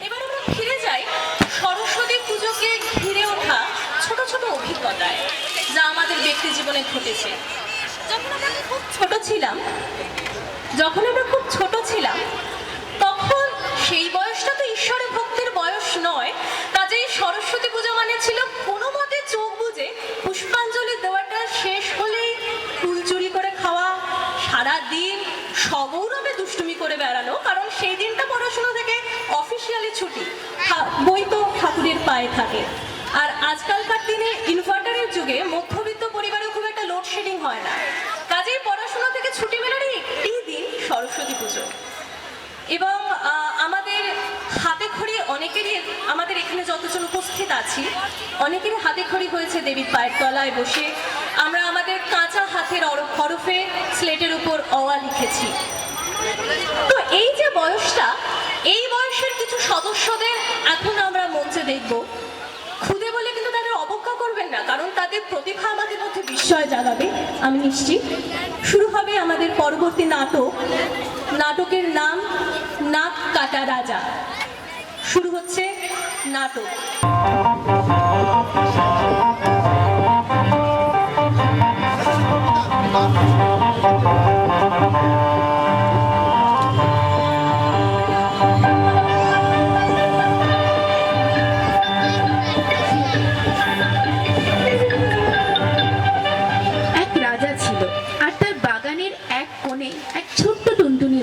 এবার আমরা ফিরে যাই সরস্বতী পুজোকে ঘিরে ওঠা ছোট ছোট অভিজ্ঞতায়, যা আমাদের ব্যক্তি জীবনে ঘটেছে। যখন আমরা খুব ছোট ছিলাম তখন সেই বয়সটা তো ঈশ্বরের ভক্তির বয়স নয়। কাজেই সরস্বতী পূজা মানে ছিল কোনো মতে চোখ বুজে পুষ্পাঞ্জলি দেওয়াটা শেষ হলেই ফুল চুরি করে খাওয়া, সারাদিন সগৌরবে দুষ্টুমি করে বেড়ানো, কারণ সেই দিনটা পড়াশোনা থেকে অফিসিয়ালি ছুটি, বই তো ঠাকুরের পায়ে থাকে। আর আজকালকার দিনে ইনভার্টারের যুগে মধ্যবিত্ত পরিবারে খুব একটা লোডশেডিং হয় না, কাজেই পড়াশোনা থেকে ছুটি মেলার একটি দিন সরস্বতী পুজো। এবং আমাদের হাতে খড়ি অনেকেরই, আমাদের এখানে যতজন উপস্থিত আছি অনেকেরই হাতে খড়ি হয়েছে দেবীর পায়ের তলায় বসে আমরা আমাদের কাঁচা হাতের হরফে স্লেটের উপর অওয়া লিখেছি। তো এই যে বয়সটা, এই বয়সের কিছু সদস্যদের এখন আমরা মঞ্চে দেখব। খুদে বলে কিন্তু তাদের অবজ্ঞা করবেন না, কারণ তাদের প্রতিভা আমাদের মধ্যে বিস্ময় জাগাবে আমি নিশ্চিত। শুরু হবে আমাদের পরবর্তী নাটক। নাটকের নাম নাক কাটা রাজা। শুরু হচ্ছে নাটক।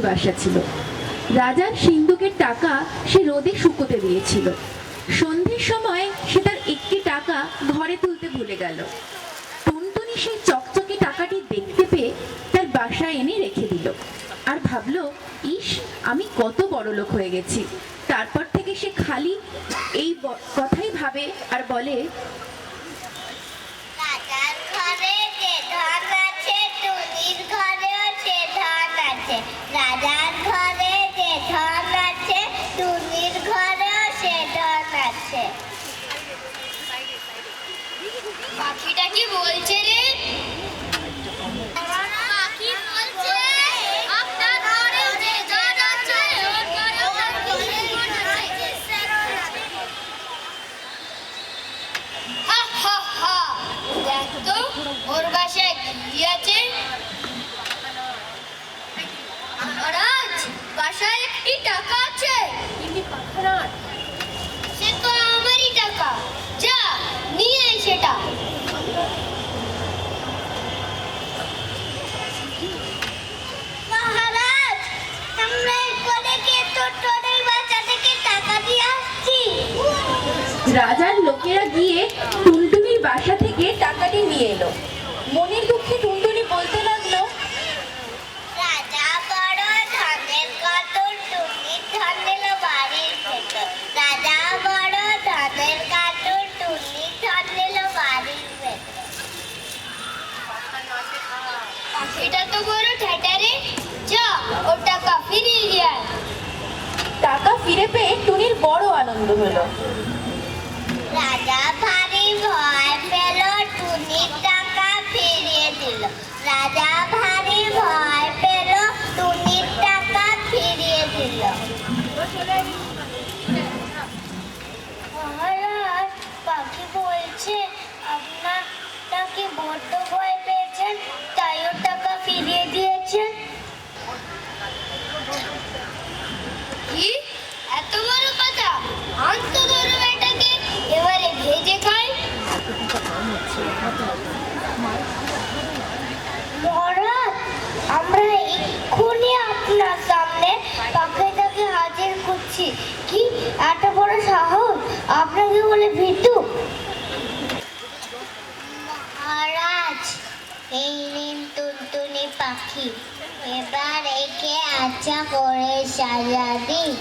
বাসা ছিল। রাজার সিন্ধুকের টাকা সে রোদে শুকোতে দিয়েছিল। সন্ধ্যের সময় সে তার একটি টাকা ঘরে তুলতে ভুলে গেল। টুনটুনি সেই চকচকে টাকাটি দেখতে পেয়ে তার বাসায় এনে রেখে দিল আর ভাবলো, ইস, আমি কত বড় লোক হয়ে গেছি। তারপর থেকে সে খালি এই কথাই ভাবে আর বলে, রাজার ঘরে যে ধন আছে টুনির ঘরেও সে ধন আছে। পাখিটা কি বলছে রে? পাখি বলছে আপনার ঘরে যে ধন আছে ওর ঘরেও টুনির ধন আছে। হা হা হা, দেখ তো ওর বাসায় কি আছে। বাসায় একটি টাকা আছে। সে তো আমারই টাকা, যা নিয়ে আয় সেটা। মহারাজ, আমরা এখানে কে টুনটুনির বাসা থেকে টাকা দিয়ে আসছি। রাজার লোকেরা গিয়ে টুনটুনির বাসা থেকে টাকাটি নিয়ে এলো। মনের দুঃখে টুনটুনি বলতে লাগলো, রাজা বড় ধনের কাতর, টুনির ধন নিল বাড়ির ভেতর। রাজা বড় ধনের কাতর, টুনির ধন নিল বাড়ির ভেতর। পাখিটা তো বড় ঠেটারে, যা ওর টাকা ফিরিয়ে দিয়ে আয়। টাকা ফিরে পেয়ে টুনির বড় আনন্দ হলো। রাজা ভারী ভয় পেল, টুনির টাকা ফিরিয়ে দিল। রাজা ভারী ভয় পেল, টুনির টাকা ফিরিয়ে দিল। মহারাজ, পাখি বলছে আপনার নাকি বড্ড ভয় পেয়েছেন, তাই ওর টাকা ফিরিয়ে দিয়েছেন। কি এত বড় কথা? আনতো ধরো এটাকে, এবারে ভেজে খাই। মহারাজ, আমরা এক্ষুনি আপনার সামনে পাখিটাকে হাজির করছি। কি এত বড় সাহস, আপনাকে বলে ভীতু। মহারাজ, এই নিন টুনটুনি পাখি, এবার একে আচ্ছা করে সাজা দিন।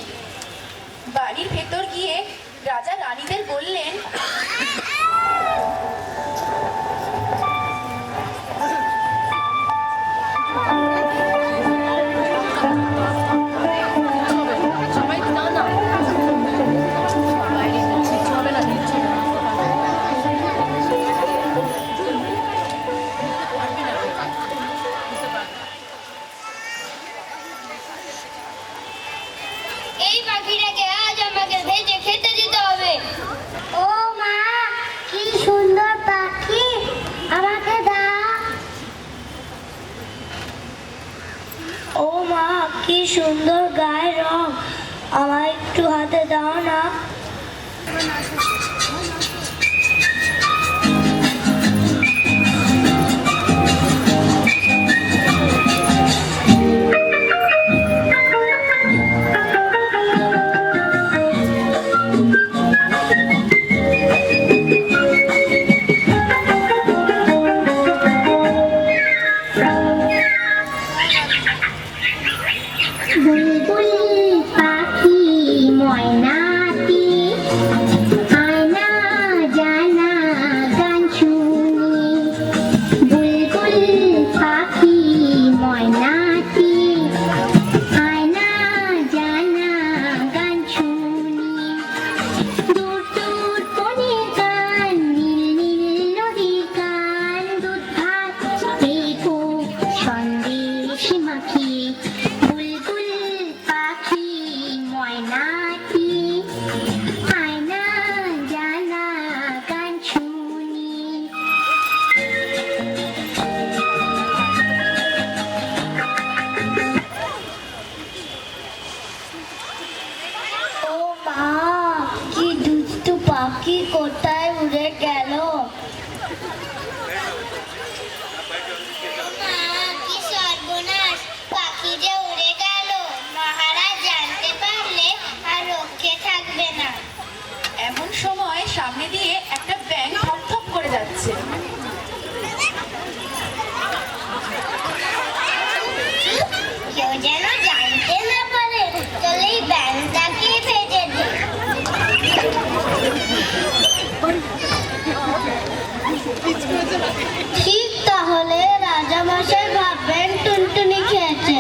বাড়ির ভেতর গিয়ে রাজা রানীদের বললেন, এই পাখিটাকে আজ আমরা সুন্দর গায়ের রং, আমায় একটু হাতে দাও না। বুলবুল পাখি ময়নাটি আয়না জানা গান শুনি। বুলবুল পাখি ময়নাটি আয়না জানা গান শুনি। দূর দূর বনে গান, নীল নীল নদীর গান, দুধ ভাত পেকো সন্দেশ মাখিয়ে। বুলবুল পাখি ময়নাটি আয়না জানা গান শুনি। ও মা, কি দুষ্টু পাখি কোথায় উড়ে গেল? কি সর্বনাশ, পাখি যে উড়ে গেল, মহারাজ জানতে পারলে আর রক্ষে থাকবে না। এমন সময় সামনে দিয়ে একটা ব্যাঙ থপ থপ করে যাচ্ছে। কেউ যেন জানতে না পারে, তাহলে এই ব্যাংকটাকে ভেজে দিই। ঠিক তাহলে রাজামশাই ভাববেন টুনটুনি খেয়েছে।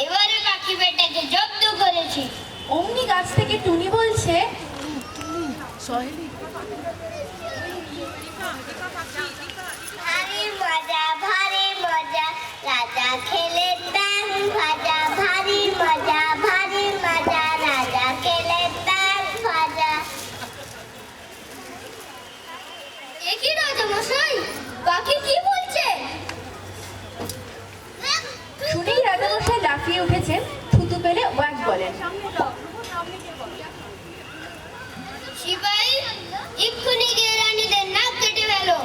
এবারে পাখি বেটাকে জব্দ করেছি। অমনি গাছ থেকে টুনি বলছে, ভারী মজা, ভারী মজা, রাজা খেলে ব্যাং ভাজা। ভারী মজা, ভারী মজা, রাজা খেলে ব্যাং ভাজা। একই রাজা মশাই, পাখি কি বলছে? শুনেই রাজামশাই লাফিয়ে উঠেছেন, থুতু পেলে ওয়াক বলেন। সিপাই, এক্ষুনি গিয়ে রানীদের নাক কেটে ফেলো।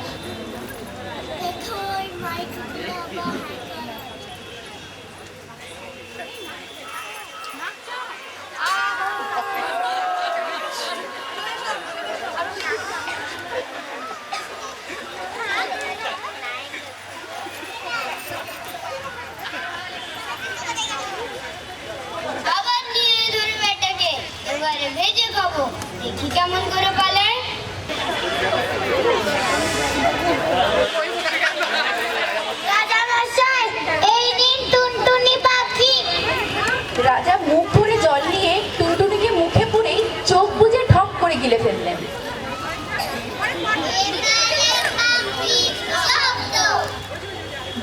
আবার নিয়ে ধরে বেটাকে, এবারে ভেজে খাবো, দেখি কেমন করে পালায়। রাজামশাই, এই নিন টুনটুনি পাখি। রাজা মুখ ভরে জল নিয়ে টুনটুনিকে মুখে পুরেই চোখ বুজে ঠক করে গিলে ফেললেন।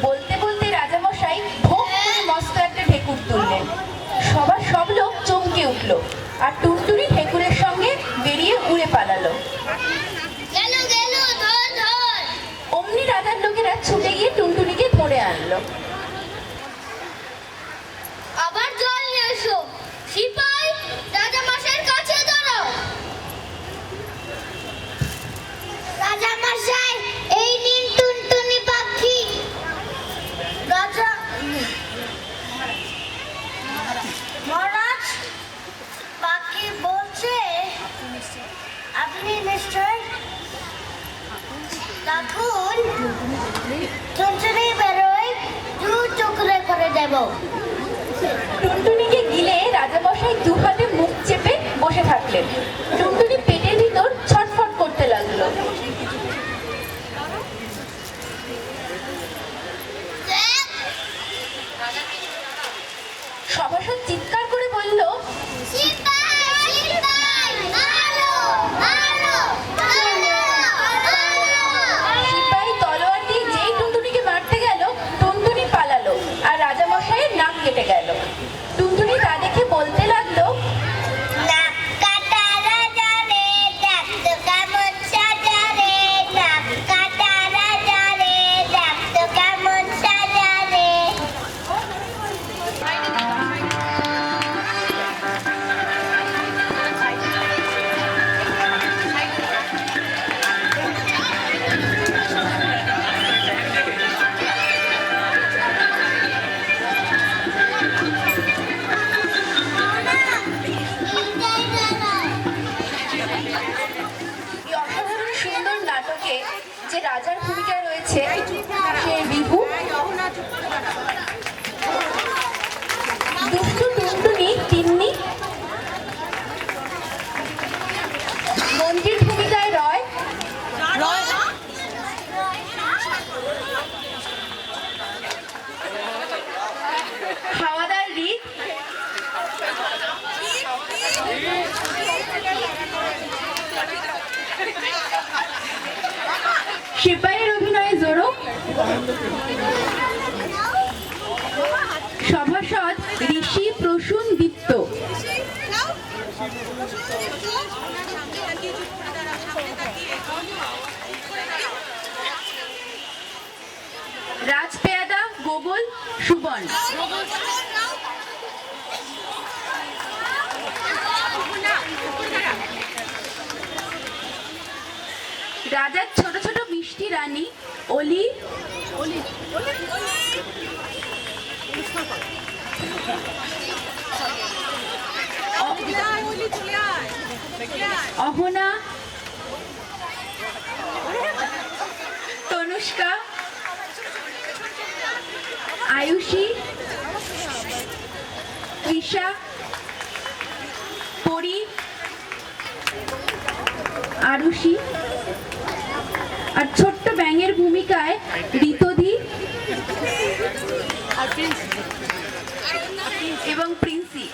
বলতে বলতে রাজামশাই ভোগ করে মস্ত একটা ঢেকুর তুললেন। সবার সব লোক চমকে উঠল, আর টুনটুনি ঢেকুরের সঙ্গে বেরিয়ে উড়ে পালালো। গেল গেল, ধর ধর। অমনি রাজার লোকেরা ছুটে গিয়ে টুনটুনিকে ধরে আনলো। আবার জল নিয়ে এসো। সিপাই, রাজামশাইয়ের কাছে দাঁড়াও। রাজামশাই, এই নিন টুনটুনি পাখি। রাজা মহারাজ, পাখি বলছে আপনি নিশ্চয় তখন টুনটুনি বেরোয়, দু টুকরে করে দেব। টুনটুনিকে গিলে রাজামশাই দু হাতে মুখ চেপে বসে থাকলেন। টুনটুনি পেটের ভিতর ছটফট করতে লাগলো। সভাসদ চিৎকার করে বলল, সিপাই, সিপাই, মারো, মারো, মারো, মারো। সিপাহী তলোয়ার দিয়ে যেই টুনটুনিকে মারতে গেল, টুনটুনি পালালো আর রাজামশাইয়ের নাক কেটে গেল। টুনটুনি তা দেখে বলতে লাগলো, নাক কাটা রাজা রে, দেখতে সেপাইয়ের অভিনয়ে জোরো, সভাসদ ঋষি প্রসূন দীপ্ত, রাজপেয়াদা গোগল সুবন, রাজার ছোট ছোট মিষ্টি রানী অলি, অহনা, তনুষ্কা, আয়ুষী, তৃষা, পরি, আরুষি, আর ছোট্ট ব্যাঙের ভূমিকায় ঋতদি এবং প্রিন্সি।